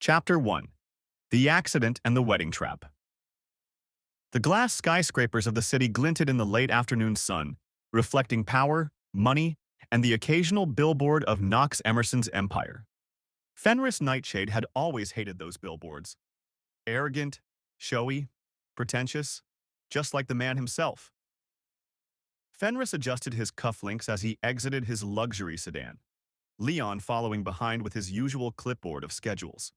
Chapter 1. The Accident and the Wedding Trap. The glass skyscrapers of the city glinted in the late afternoon sun, reflecting power, money, and the occasional billboard of Nox Emerson's empire. Fenris Nightshade had always hated those billboards. Arrogant, showy, pretentious, just like the man himself. Fenris adjusted his cufflinks as he exited his luxury sedan, Leon following behind with his usual clipboard of schedules.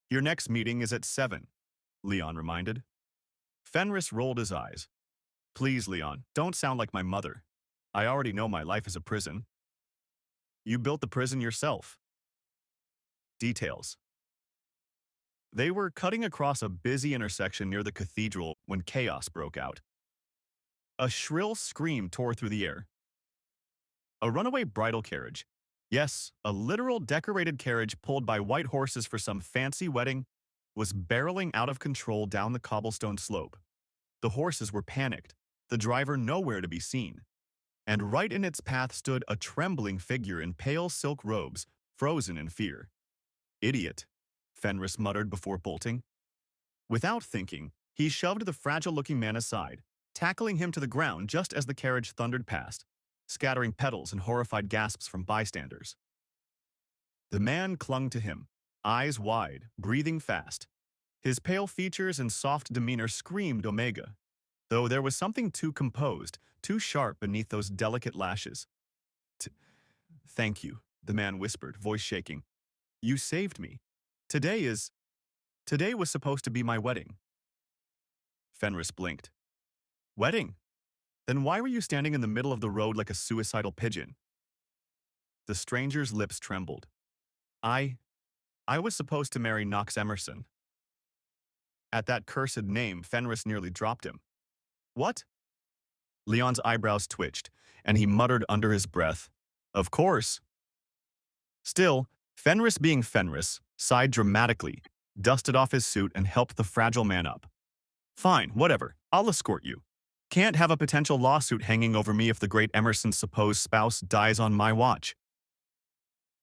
"Your next meeting is at 7, Leon reminded. Fenris rolled his eyes. "Please, Leon, don't sound like my mother. I already know my life is a prison." "You built the prison yourself." Details. They were cutting across a busy intersection near the cathedral when chaos broke out. A shrill scream tore through the air. A runaway bridal carriage. Yes, a literal decorated carriage pulled by white horses for some fancy wedding was barreling out of control down the cobblestone slope. The horses were panicked, the driver nowhere to be seen. And right in its path stood a trembling figure in pale silk robes, frozen in fear. "Idiot," Fenris muttered before bolting. Without thinking, he shoved the fragile-looking man aside, tackling him to the ground just as the carriage thundered past, scattering petals and horrified gasps from bystanders. The man clung to him, eyes wide, breathing fast. His pale features and soft demeanor screamed Omega, though there was something too composed, too sharp beneath those delicate lashes. "Thank you," the man whispered, voice shaking. "You saved me. Today was supposed to be my wedding." Fenris blinked. "Wedding? Then why were you standing in the middle of the road like a suicidal pigeon?" The stranger's lips trembled. I was supposed to marry Nox Emerson." At that cursed name, Fenris nearly dropped him. "What?" Leon's eyebrows twitched, and he muttered under his breath, "Of course." Still, Fenris being Fenris, sighed dramatically, dusted off his suit, and helped the fragile man up. "Fine, whatever. I'll escort you. Can't have a potential lawsuit hanging over me if the great Emerson's supposed spouse dies on my watch."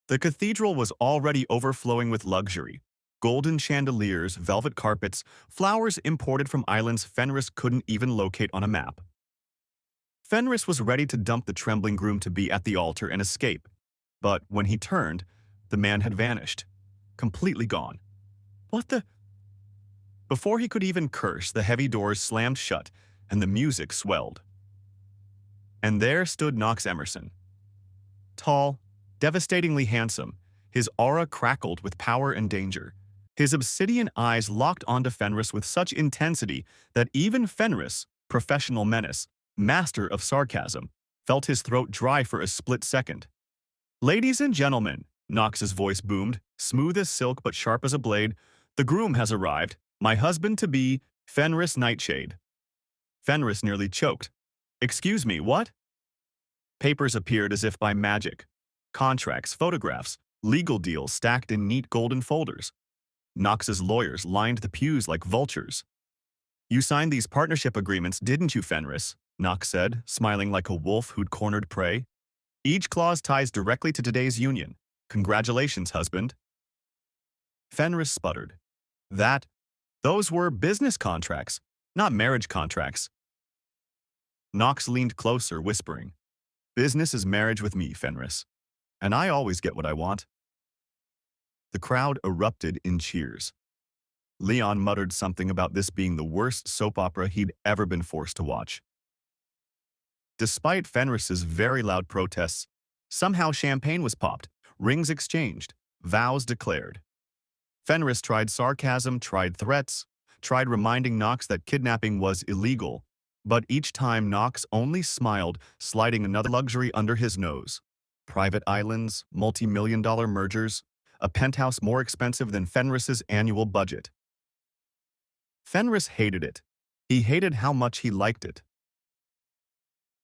The cathedral was already overflowing with luxury. Golden chandeliers, velvet carpets, flowers imported from islands Fenris couldn't even locate on a map. Fenris was ready to dump the trembling groom-to-be at the altar and escape. But when he turned, the man had vanished. Completely gone. "What the—" Before he could even curse, the heavy doors slammed shut, and the music swelled. And there stood Nox Emerson. Tall, devastatingly handsome, his aura crackled with power and danger. His obsidian eyes locked onto Fenris with such intensity that even Fenris, professional menace, master of sarcasm, felt his throat dry for a split second. "Ladies and gentlemen," Nox's voice boomed, smooth as silk but sharp as a blade, "the groom has arrived, my husband-to-be, Fenris Nightshade." Fenris nearly choked. "Excuse me, what?" Papers appeared as if by magic. Contracts, photographs, legal deals stacked in neat golden folders. Nox's lawyers lined the pews like vultures. "You signed these partnership agreements, didn't you, Fenris?" Nox said, smiling like a wolf who'd cornered prey. "Each clause ties directly to today's union. Congratulations, husband." Fenris sputtered. Those were business contracts, not marriage contracts." Nox leaned closer, whispering, "Business is marriage with me, Fenris. And I always get what I want." The crowd erupted in cheers. Leon muttered something about this being the worst soap opera he'd ever been forced to watch. Despite Fenris's very loud protests, somehow champagne was popped, rings exchanged, vows declared. Fenris tried sarcasm, tried threats, tried reminding Nox that kidnapping was illegal, but each time Nox only smiled, sliding another luxury under his nose. Private islands, multi-million-dollar mergers, a penthouse more expensive than Fenris's annual budget. Fenris hated it. He hated how much he liked it.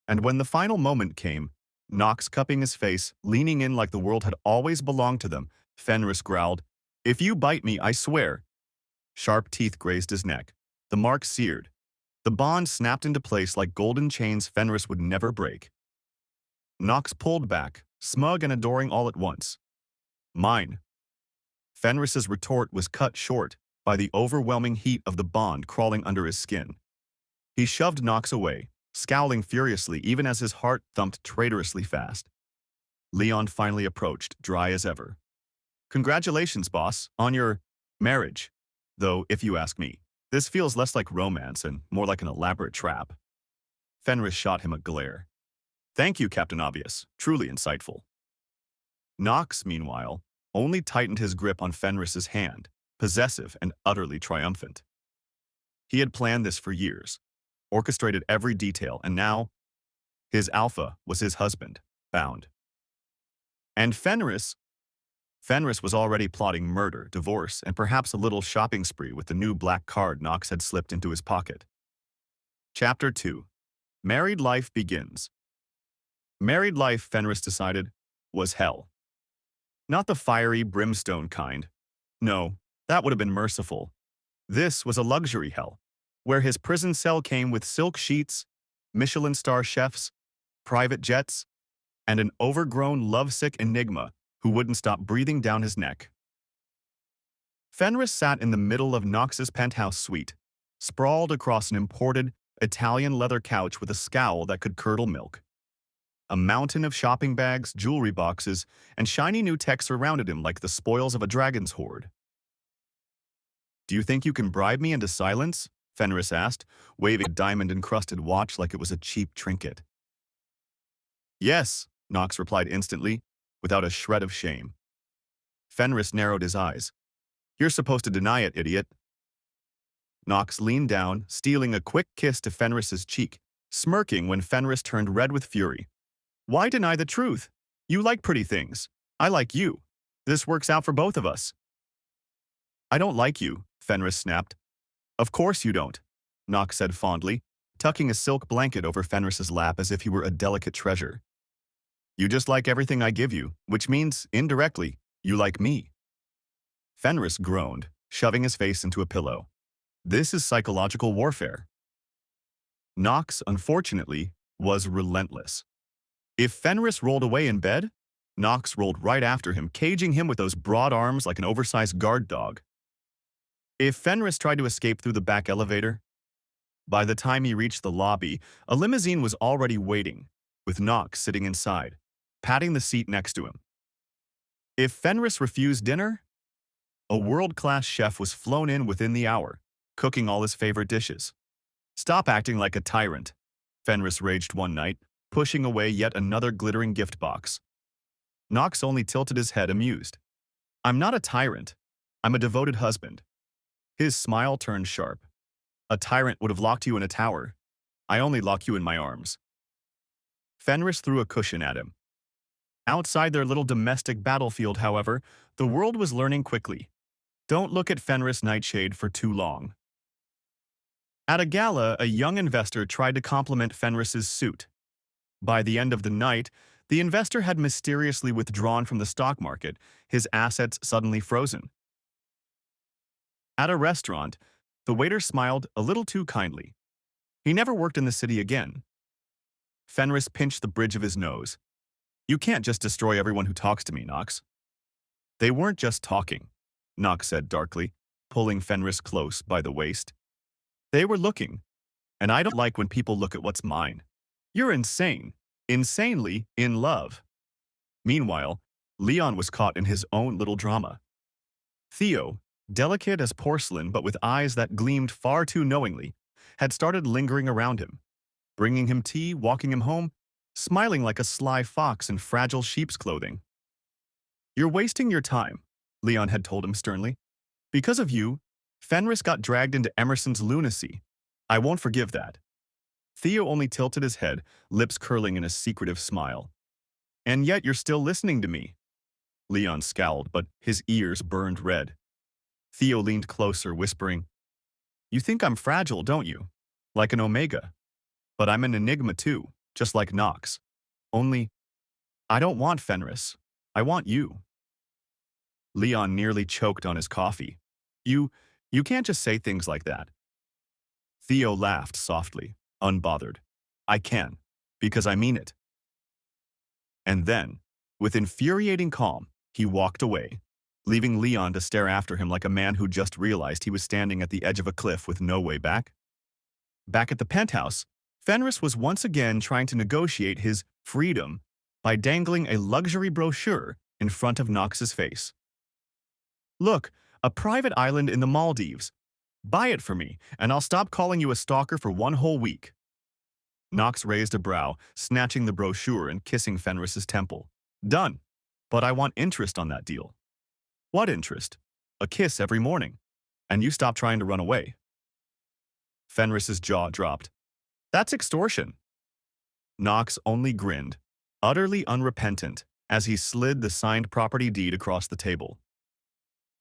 And when the final moment came, Nox cupping his face, leaning in like the world had always belonged to them, Fenris growled, "If you bite me, I swear." Sharp teeth grazed his neck. The mark seared. The bond snapped into place like golden chains Fenris would never break. Nox pulled back, smug and adoring all at once. "Mine." Fenris's retort was cut short by the overwhelming heat of the bond crawling under his skin. He shoved Nox away, scowling furiously even as his heart thumped traitorously fast. Leon finally approached, dry as ever. Congratulations, boss, on your marriage. Though, if you ask me, this feels less like romance and more like an elaborate trap. Fenris shot him a glare. Thank you, Captain Obvious. Truly insightful. Nox, meanwhile, only tightened his grip on Fenris's hand, possessive and utterly triumphant. He had planned this for years, orchestrated every detail, and now his alpha was his husband, bound. And Fenris was already plotting murder, divorce, and perhaps a little shopping spree with the new black card Nox had slipped into his pocket. Chapter 2. Married life begins. Married life, Fenris decided, was hell. Not the fiery, brimstone kind. No, that would have been merciful. This was a luxury hell, where his prison cell came with silk sheets, Michelin star chefs, private jets, and an overgrown, lovesick Enigma who wouldn't stop breathing down his neck. Fenris sat in the middle of Nox's penthouse suite, sprawled across an imported, Italian leather couch with a scowl that could curdle milk. A mountain of shopping bags, jewelry boxes, and shiny new tech surrounded him like the spoils of a dragon's hoard. Do you think you can bribe me into silence? Fenris asked, waving a diamond-encrusted watch like it was a cheap trinket. Yes, Nox replied instantly, without a shred of shame. Fenris narrowed his eyes. You're supposed to deny it, idiot. Nox leaned down, stealing a quick kiss to Fenris's cheek, smirking when Fenris turned red with fury. Why deny the truth? You like pretty things. I like you. This works out for both of us. I don't like you, Fenris snapped. Of course you don't, Nox said fondly, tucking a silk blanket over Fenris's lap as if he were a delicate treasure. You just like everything I give you, which means, indirectly, you like me. Fenris groaned, shoving his face into a pillow. This is psychological warfare. Nox, unfortunately, was relentless. If Fenris rolled away in bed, Nox rolled right after him, caging him with those broad arms like an oversized guard dog. If Fenris tried to escape through the back elevator, by the time he reached the lobby, a limousine was already waiting, with Nox sitting inside, patting the seat next to him. If Fenris refused dinner, a world-class chef was flown in within the hour, cooking all his favorite dishes. Stop acting like a tyrant, Fenris raged one night, pushing away yet another glittering gift box. Nox only tilted his head, amused. I'm not a tyrant. I'm a devoted husband. His smile turned sharp. A tyrant would have locked you in a tower. I only lock you in my arms. Fenris threw a cushion at him. Outside their little domestic battlefield, however, the world was learning quickly. Don't look at Fenris Nightshade for too long. At a gala, a young investor tried to compliment Fenris's suit. By the end of the night, the investor had mysteriously withdrawn from the stock market, his assets suddenly frozen. At a restaurant, the waiter smiled a little too kindly. He never worked in the city again. Fenris pinched the bridge of his nose. You can't just destroy everyone who talks to me, Nox. They weren't just talking, Nox said darkly, pulling Fenris close by the waist. They were looking, and I don't like when people look at what's mine. You're insane, insanely in love. Meanwhile, Leon was caught in his own little drama. Theo, delicate as porcelain but with eyes that gleamed far too knowingly, had started lingering around him, bringing him tea, walking him home, smiling like a sly fox in fragile sheep's clothing. You're wasting your time, Leon had told him sternly. Because of you, Fenris got dragged into Emerson's lunacy. I won't forgive that. Theo only tilted his head, lips curling in a secretive smile. And yet you're still listening to me. Leon scowled, but his ears burned red. Theo leaned closer, whispering, You think I'm fragile, don't you? Like an omega. But I'm an enigma too, just like Nox. Only, I don't want Fenris. I want you. Leon nearly choked on his coffee. You can't just say things like that. Theo laughed softly, unbothered. I can, because I mean it. And then, with infuriating calm, he walked away, leaving Leon to stare after him like a man who just realized he was standing at the edge of a cliff with no way back. Back at the penthouse, Fenris was once again trying to negotiate his freedom by dangling a luxury brochure in front of Nox's face. "Look, a private island in the Maldives. Buy it for me, and I'll stop calling you a stalker for one whole week." Nox raised a brow, snatching the brochure and kissing Fenris's temple. "Done. But I want interest on that deal." "What interest?" "A kiss every morning. And you stop trying to run away." Fenris's jaw dropped. "That's extortion." Nox only grinned, utterly unrepentant, as he slid the signed property deed across the table.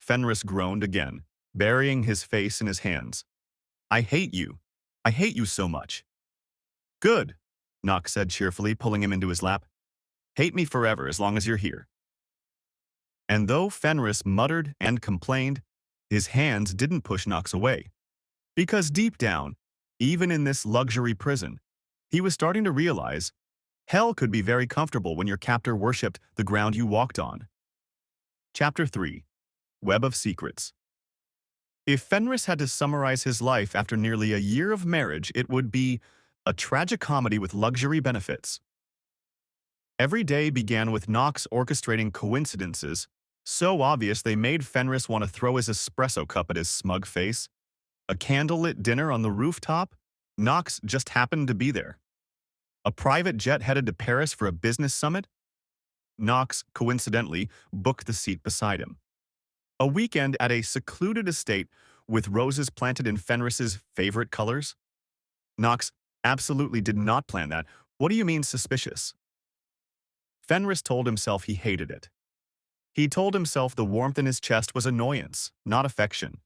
Fenris groaned again, burying his face in his hands. "I hate you. I hate you so much." "Good," Nox said cheerfully, pulling him into his lap. "Hate me forever as long as you're here." And though Fenris muttered and complained, his hands didn't push Nox away. Because deep down, even in this luxury prison, he was starting to realize hell could be very comfortable when your captor worshipped the ground you walked on. Chapter 3. Web of Secrets. If Fenris had to summarize his life after nearly a year of marriage, it would be a tragicomedy with luxury benefits. Every day began with Nox orchestrating coincidences, so obvious they made Fenris want to throw his espresso cup at his smug face. A candlelit dinner on the rooftop? Nox just happened to be there. A private jet headed to Paris for a business summit? Nox, coincidentally, booked the seat beside him. A weekend at a secluded estate with roses planted in Fenris's favorite colors? Nox absolutely did not plan that. What do you mean suspicious? Fenris told himself he hated it. He told himself the warmth in his chest was annoyance, not affection.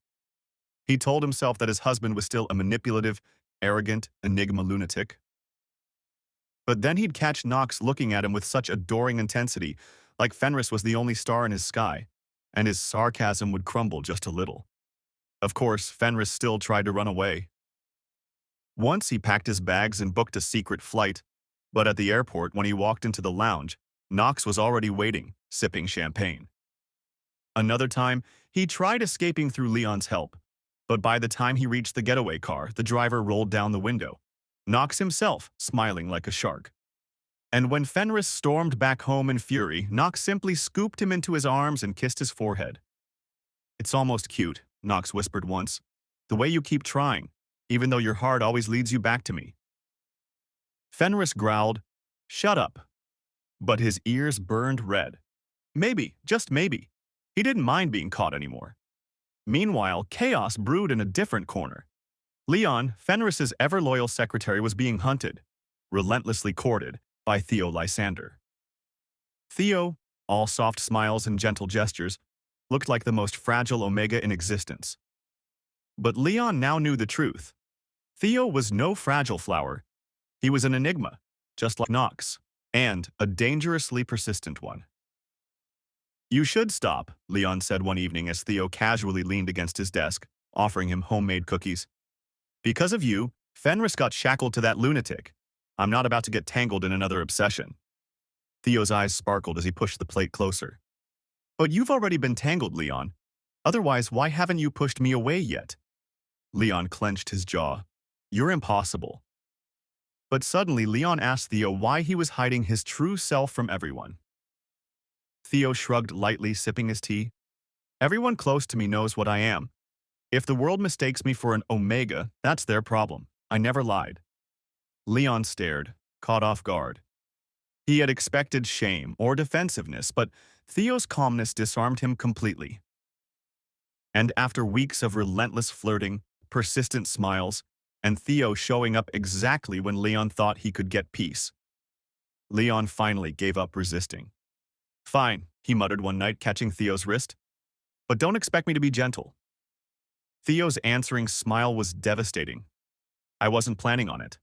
He told himself that his husband was still a manipulative, arrogant Enigma lunatic. But then he'd catch Nox looking at him with such adoring intensity, like Fenris was the only star in his sky, and his sarcasm would crumble just a little. Of course, Fenris still tried to run away. Once he packed his bags and booked a secret flight, but at the airport, when he walked into the lounge, Nox was already waiting, sipping champagne. Another time, he tried escaping through Leon's help, but by the time he reached the getaway car, the driver rolled down the window, Nox himself smiling like a shark. And when Fenris stormed back home in fury, Nox simply scooped him into his arms and kissed his forehead. "It's almost cute," Nox whispered once, "the way you keep trying, even though your heart always leads you back to me." Fenris growled, "Shut up." But his ears burned red. Maybe, just maybe, he didn't mind being caught anymore. Meanwhile, chaos brewed in a different corner. Leon, Fenris's ever-loyal secretary, was being hunted, relentlessly courted, by Theo Lysander. Theo, all soft smiles and gentle gestures, looked like the most fragile omega in existence. But Leon now knew the truth. Theo was no fragile flower. He was an enigma, just like Nox, and a dangerously persistent one. "You should stop," Leon said one evening as Theo casually leaned against his desk, offering him homemade cookies. "Because of you, Fenris got shackled to that lunatic. I'm not about to get tangled in another obsession." Theo's eyes sparkled as he pushed the plate closer. "But you've already been tangled, Leon. Otherwise, why haven't you pushed me away yet?" Leon clenched his jaw. "You're impossible." But suddenly, Leon asked Theo why he was hiding his true self from everyone. Theo shrugged lightly, sipping his tea. "Everyone close to me knows what I am. If the world mistakes me for an omega, that's their problem. I never lied." Leon stared, caught off guard. He had expected shame or defensiveness, but Theo's calmness disarmed him completely. And after weeks of relentless flirting, persistent smiles, and Theo showing up exactly when Leon thought he could get peace, Leon finally gave up resisting. "Fine," he muttered one night, catching Theo's wrist. "But don't expect me to be gentle." Theo's answering smile was devastating. "I wasn't planning on it."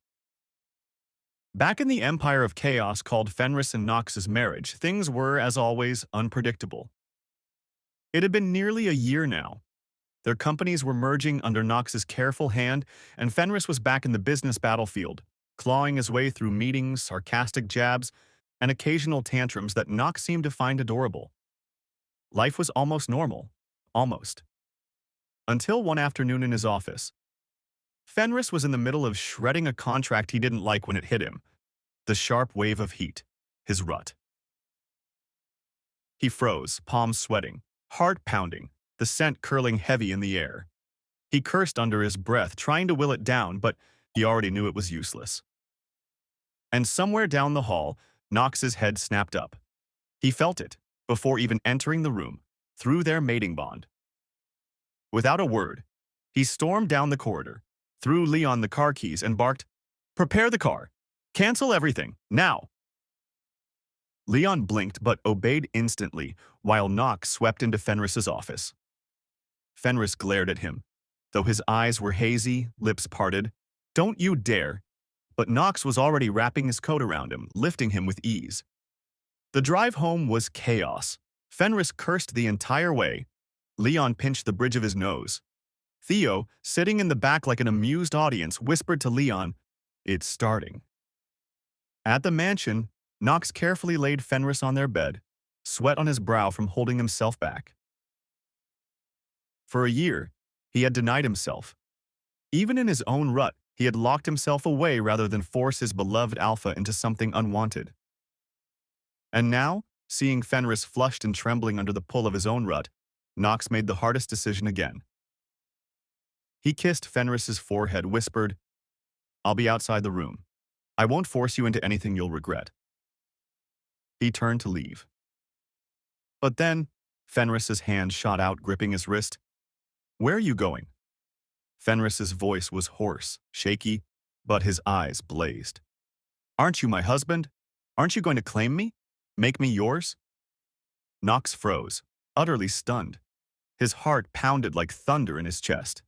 Back in the empire of chaos called Fenris and Nox's marriage, things were, as always, unpredictable. It had been nearly a year now. Their companies were merging under Nox's careful hand, and Fenris was back in the business battlefield, clawing his way through meetings, sarcastic jabs, and occasional tantrums that Nox seemed to find adorable. Life was almost normal. Almost. Until one afternoon in his office. Fenris was in the middle of shredding a contract he didn't like when it hit him. The sharp wave of heat. His rut. He froze, palms sweating, heart pounding, the scent curling heavy in the air. He cursed under his breath, trying to will it down, but he already knew it was useless. And somewhere down the hall, Nox's head snapped up. He felt it, before even entering the room, through their mating bond. Without a word, he stormed down the corridor, threw Leon the car keys and barked, "Prepare the car! Cancel everything, now!" Leon blinked but obeyed instantly while Nox swept into Fenris's office. Fenris glared at him, though his eyes were hazy, lips parted. "Don't you dare!" But Nox was already wrapping his coat around him, lifting him with ease. The drive home was chaos. Fenris cursed the entire way. Leon pinched the bridge of his nose. Theo, sitting in the back like an amused audience, whispered to Leon, "It's starting." At the mansion, Nox carefully laid Fenris on their bed, sweat on his brow from holding himself back. For a year, he had denied himself. Even in his own rut, he had locked himself away rather than force his beloved Alpha into something unwanted. And now, seeing Fenris flushed and trembling under the pull of his own rut, Nox made the hardest decision again. He kissed Fenris's forehead, whispered, "I'll be outside the room. I won't force you into anything you'll regret." He turned to leave. But then, Fenris's hand shot out, gripping his wrist. "Where are you going?" Fenris's voice was hoarse, shaky, but his eyes blazed. "Aren't you my husband? Aren't you going to claim me? Make me yours?" Nox froze, utterly stunned. His heart pounded like thunder in his chest.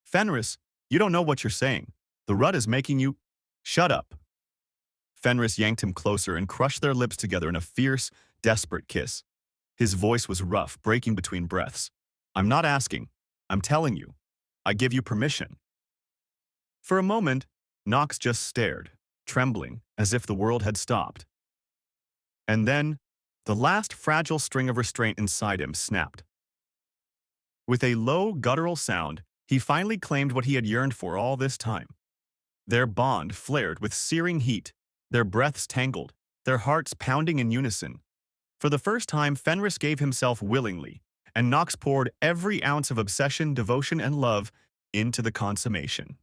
"Fenris, you don't know what you're saying. The rut is making you—" "Shut up." Fenris yanked him closer and crushed their lips together in a fierce, desperate kiss. His voice was rough, breaking between breaths. "I'm not asking. I'm telling you. I give you permission." For a moment, Nox just stared, trembling, as if the world had stopped. And then, the last fragile string of restraint inside him snapped. With a low, guttural sound, he finally claimed what he had yearned for all this time. Their bond flared with searing heat, their breaths tangled, their hearts pounding in unison. For the first time, Fenris gave himself willingly, and Nox poured every ounce of obsession, devotion, and love into the consummation.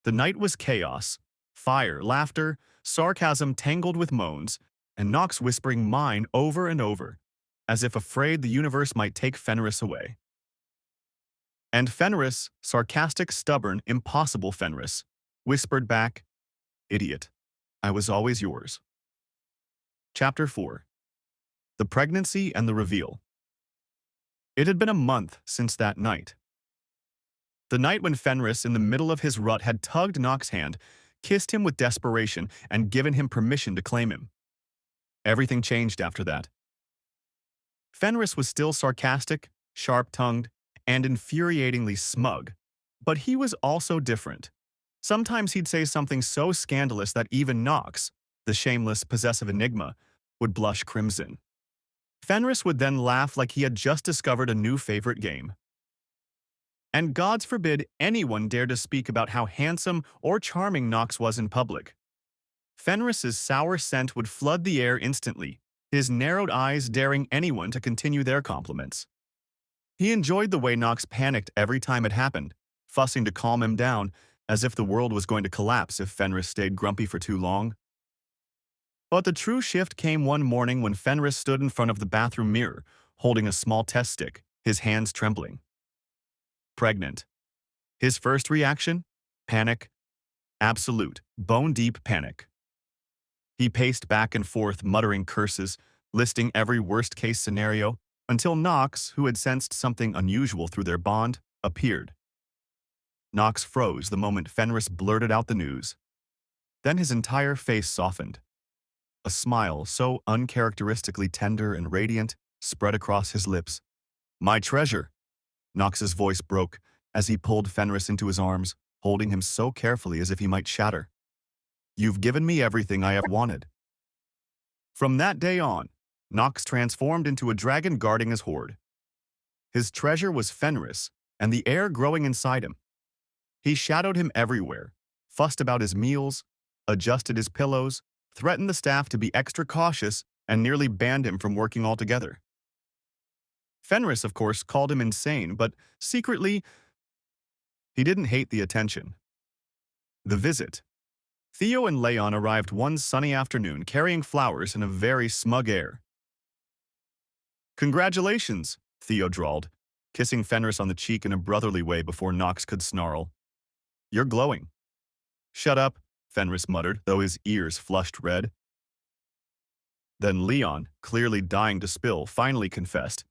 The night was chaos, fire, laughter, sarcasm tangled with moans, and Nox whispering "mine" over and over, as if afraid the universe might take Fenris away. And Fenris, sarcastic, stubborn, impossible Fenris, whispered back, "Idiot, I was always yours." Chapter 4. The Pregnancy and the Reveal. It had been a month since that night. The night when Fenris, in the middle of his rut, had tugged Nox's hand, kissed him with desperation, and given him permission to claim him. Everything changed after that. Fenris was still sarcastic, sharp-tongued, and infuriatingly smug, but he was also different. Sometimes he'd say something so scandalous that even Nox, the shameless, possessive Enigma, would blush crimson. Fenris would then laugh like he had just discovered a new favorite game. And gods forbid anyone dare to speak about how handsome or charming Nox was in public. Fenris's sour scent would flood the air instantly, his narrowed eyes daring anyone to continue their compliments. He enjoyed the way Nox panicked every time it happened, fussing to calm him down, as if the world was going to collapse if Fenris stayed grumpy for too long. But the true shift came one morning when Fenris stood in front of the bathroom mirror, holding a small test stick, his hands trembling. Pregnant. His first reaction? Panic. Absolute, bone-deep panic. He paced back and forth, muttering curses, listing every worst-case scenario, until Nox, who had sensed something unusual through their bond, appeared. Nox froze the moment Fenris blurted out the news. Then his entire face softened. A smile so uncharacteristically tender and radiant spread across his lips. "My treasure!" Nox's voice broke as he pulled Fenris into his arms, holding him so carefully as if he might shatter. "You've given me everything I have wanted." From that day on, Nox transformed into a dragon guarding his hoard. His treasure was Fenris, and the air growing inside him. He shadowed him everywhere, fussed about his meals, adjusted his pillows, threatened the staff to be extra cautious, and nearly banned him from working altogether. Fenris, of course, called him insane, but secretly, he didn't hate the attention. The visit. Theo and Leon arrived one sunny afternoon carrying flowers in a very smug air. "Congratulations," Theo drawled, kissing Fenris on the cheek in a brotherly way before Nox could snarl. "You're glowing." "Shut up," Fenris muttered, though his ears flushed red. Then Leon, clearly dying to spill, finally confessed.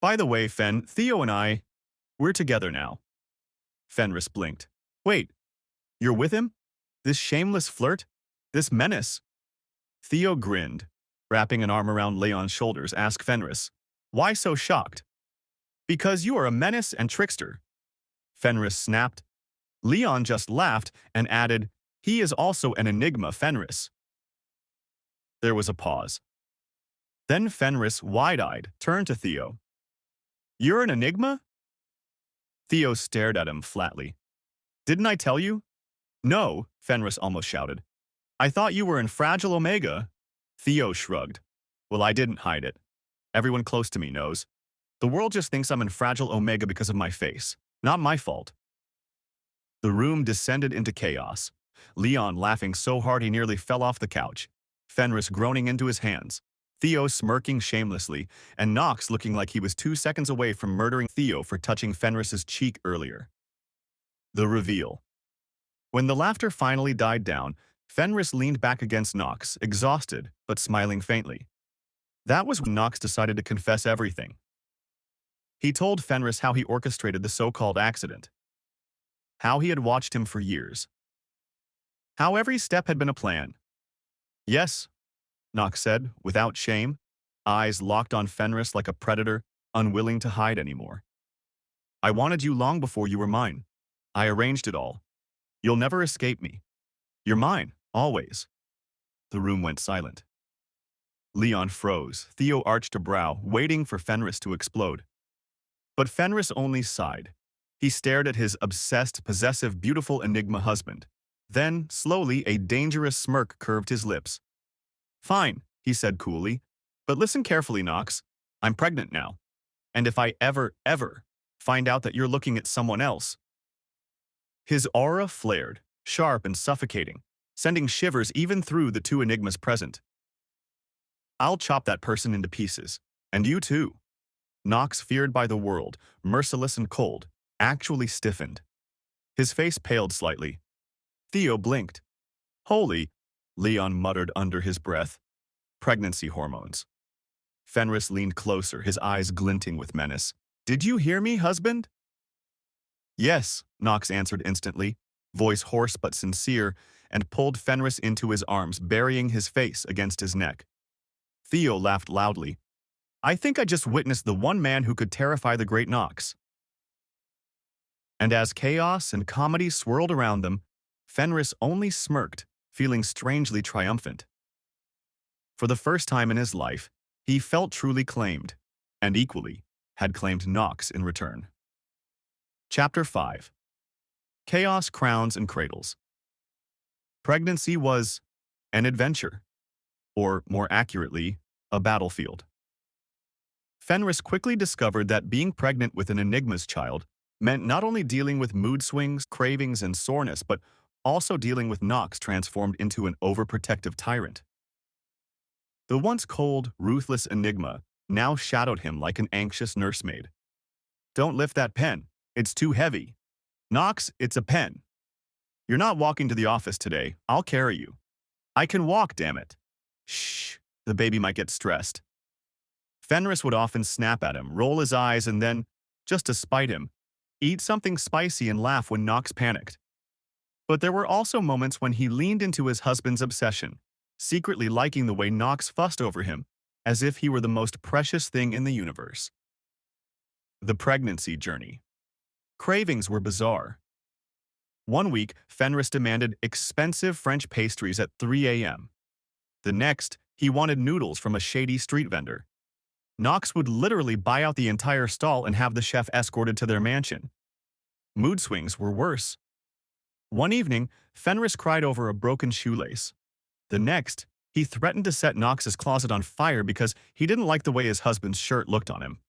"By the way, Theo and we're together now." Fenris blinked. "Wait, you're with him? This shameless flirt? This menace?" Theo grinned, wrapping an arm around Leon's shoulders, asked Fenris, "Why so shocked?" "Because you are a menace and trickster." Fenris snapped. Leon just laughed and added, "He is also an enigma, Fenris." There was a pause. Then Fenris, wide-eyed, turned to Theo. "You're an enigma?" Theo stared at him flatly. "Didn't I tell you?" "No," Fenris almost shouted. "I thought you were in Fragile Omega." Theo shrugged. "Well, I didn't hide it. Everyone close to me knows. The world just thinks I'm in Fragile Omega because of my face. Not my fault." The room descended into chaos. Leon laughing so hard he nearly fell off the couch. Fenris groaning into his hands. Theo smirking shamelessly, and Nox looking like he was 2 seconds away from murdering Theo for touching Fenris's cheek earlier. The reveal. When the laughter finally died down, Fenris leaned back against Nox, exhausted but smiling faintly. That was when Nox decided to confess everything. He told Fenris how he orchestrated the so-called accident, how he had watched him for years, how every step had been a plan. "Yes," Nox said, without shame, eyes locked on Fenris like a predator, unwilling to hide anymore. "I wanted you long before you were mine. I arranged it all. You'll never escape me. You're mine, always." The room went silent. Leon froze. Theo arched a brow, waiting for Fenris to explode. But Fenris only sighed. He stared at his obsessed, possessive, beautiful Enigma husband. Then, slowly, a dangerous smirk curved his lips. "Fine," he said coolly. "But listen carefully, Nox. I'm pregnant now. And if I ever find out that you're looking at someone else..." His aura flared, sharp and suffocating, sending shivers even through the 2 enigmas present. "I'll chop that person into pieces. And you too." Nox, feared by the world, merciless and cold, actually stiffened. His face paled slightly. Theo blinked. "Holy," Leon muttered under his breath. "Pregnancy hormones." Fenris leaned closer, his eyes glinting with menace. "Did you hear me, husband?" "Yes," Nox answered instantly, voice hoarse but sincere, and pulled Fenris into his arms, burying his face against his neck. Theo laughed loudly. "I think I just witnessed the one man who could terrify the great Nox." And as chaos and comedy swirled around them, Fenris only smirked, feeling strangely triumphant. For the first time in his life, he felt truly claimed, and equally, had claimed Nox in return. Chapter 5. Chaos, Crowns, and Cradles. Pregnancy was an adventure, or more accurately, a battlefield. Fenris quickly discovered that being pregnant with an Enigma's child meant not only dealing with mood swings, cravings, and soreness, but also dealing with Nox transformed into an overprotective tyrant. The once cold, ruthless Enigma now shadowed him like an anxious nursemaid. "Don't lift that pen. It's too heavy. Nox, it's a pen. You're not walking to the office today. I'll carry you. I can walk, damn it. Shh, the baby might get stressed." Fenris would often snap at him, roll his eyes, and then, just to spite him, eat something spicy and laugh when Nox panicked. But there were also moments when he leaned into his husband's obsession, secretly liking the way Nox fussed over him, as if he were the most precious thing in the universe. The pregnancy journey. Cravings were bizarre. One week, Fenris demanded expensive French pastries at 3 a.m. The next, he wanted noodles from a shady street vendor. Nox would literally buy out the entire stall and have the chef escorted to their mansion. Mood swings were worse. One evening, Fenris cried over a broken shoelace. The next, he threatened to set Nox's closet on fire because he didn't like the way his husband's shirt looked on him.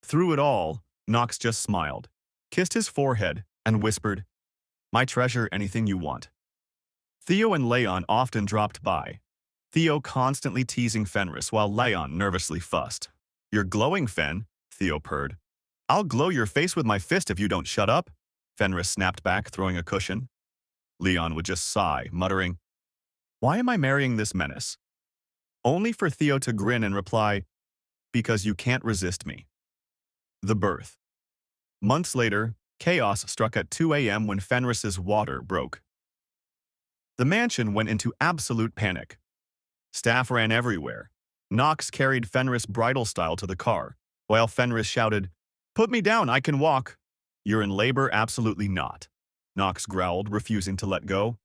Through it all, Nox just smiled, kissed his forehead, and whispered, "My treasure, anything you want." Theo and Leon often dropped by, Theo constantly teasing Fenris while Leon nervously fussed. "You're glowing, Fen," Theo purred. "I'll glow your face with my fist if you don't shut up," Fenris snapped back, throwing a cushion. Leon would just sigh, muttering, "Why am I marrying this menace?" Only for Theo to grin and reply, "Because you can't resist me." The birth. Months later, chaos struck at 2 a.m. when Fenris's water broke. The mansion went into absolute panic. Staff ran everywhere. Nox carried Fenris bridal style to the car, while Fenris shouted, "Put me down, I can walk." "You're in labor, absolutely not," Nox growled, refusing to let go.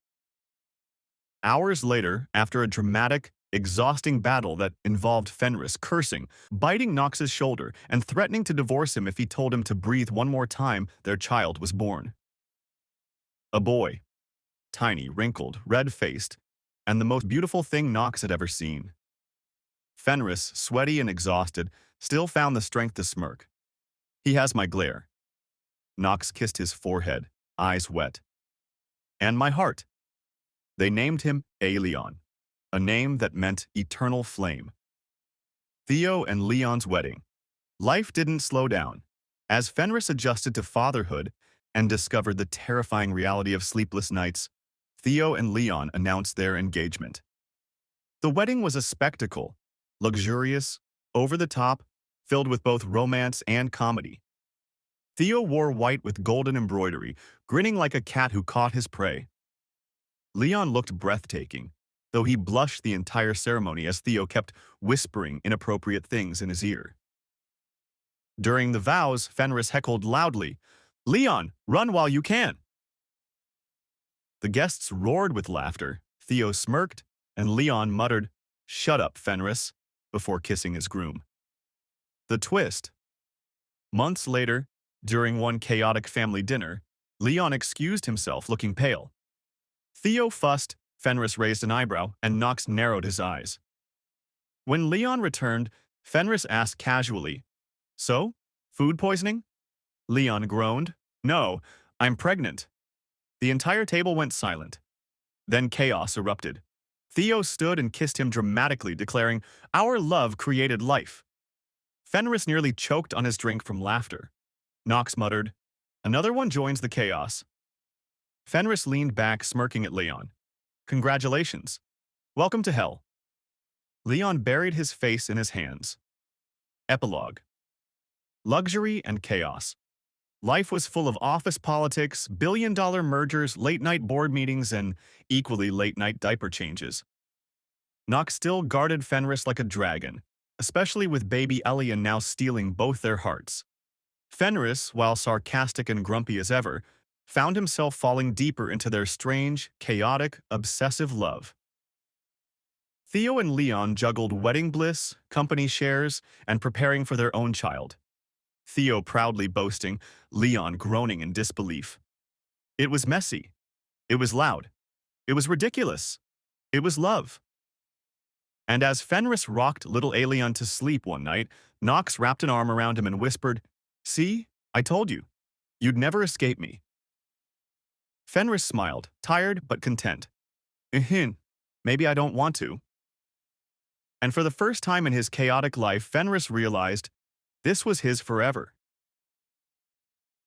Hours later, after a dramatic, exhausting battle that involved Fenris cursing, biting Nox's shoulder, and threatening to divorce him if he told him to breathe one more time, their child was born. A boy. Tiny, wrinkled, red-faced, and the most beautiful thing Nox had ever seen. Fenris, sweaty and exhausted, still found the strength to smirk. "He has my glare." Nox kissed his forehead, eyes wet. "And my heart." They named him Leon, a name that meant eternal flame. Theo and Leon's wedding. Life didn't slow down. As Fenris adjusted to fatherhood and discovered the terrifying reality of sleepless nights, Theo and Leon announced their engagement. The wedding was a spectacle, luxurious, over the top, filled with both romance and comedy. Theo wore white with golden embroidery, grinning like a cat who caught his prey. Leon looked breathtaking, though he blushed the entire ceremony as Theo kept whispering inappropriate things in his ear. During the vows, Fenris heckled loudly, "Leon, run while you can!" The guests roared with laughter, Theo smirked, and Leon muttered, "Shut up, Fenris," before kissing his groom. The twist. Months later, during one chaotic family dinner, Leon excused himself looking pale. Theo fussed, Fenris raised an eyebrow, and Nox narrowed his eyes. When Leon returned, Fenris asked casually, "So, food poisoning?" Leon groaned, "No, I'm pregnant." The entire table went silent. Then chaos erupted. Theo stood and kissed him dramatically, declaring, "Our love created life." Fenris nearly choked on his drink from laughter. Nox muttered, "Another one joins the chaos." Fenris leaned back, smirking at Leon. "Congratulations. Welcome to hell." Leon buried his face in his hands. Epilogue. Luxury and chaos. Life was full of office politics, billion-dollar mergers, late-night board meetings, and equally late-night diaper changes. Nox still guarded Fenris like a dragon, especially with baby Elian now stealing both their hearts. Fenris, while sarcastic and grumpy as ever, found himself falling deeper into their strange, chaotic, obsessive love. Theo and Leon juggled wedding bliss, company shares, and preparing for their own child. Theo proudly boasting, Leon groaning in disbelief. It was messy. It was loud. It was ridiculous. It was love. And as Fenris rocked little Leon to sleep one night, Nox wrapped an arm around him and whispered, "See, I told you. You'd never escape me." Fenris smiled, tired but content. Maybe I don't want to." And for the first time in his chaotic life, Fenris realized this was his forever.